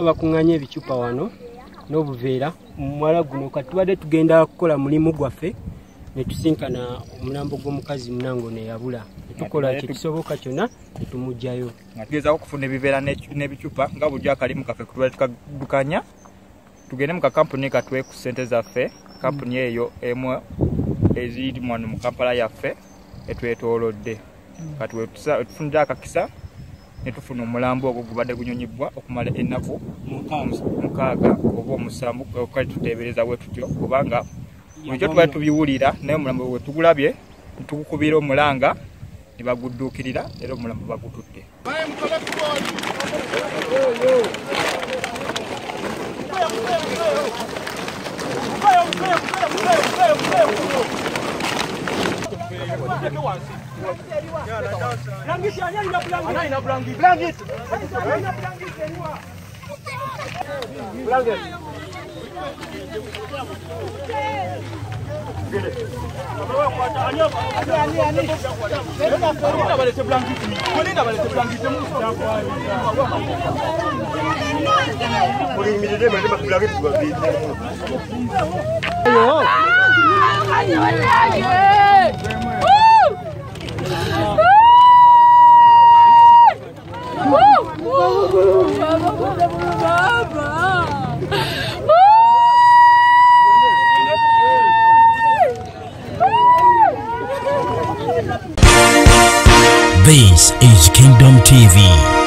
Bakuŋŋaanya ebicupa wano n'obuveera mu mwala guno kati tubadde tugenda kukola mulimu gwaffe ne tusinkana omulambo gw'omukazi munango ne yabula ne tukola ekisoboka kyonna ne tumugjayo. Tugezaako okufuna ebiveera n'ebicupa nga bulijjo akalimu kaffe kutubadde tukadukanya tugende mu kakampuni katwe ku ssente zaffe kampuni eyo emu eziri wano mu Kampala yaffe etwetoolodde kati wetufunira akakisa ne tufuna omulambo ogwo gubadde gunyonyibwa okumala ennaku 6 oba 7 kale tuteebereza bwe tutyo kubanga bulijjo tubadde tubiwulira naye omulambo we tugulabye tukukubira omulanga ne bagudduukirira era omulambo bagututte. This is Kingdom TV.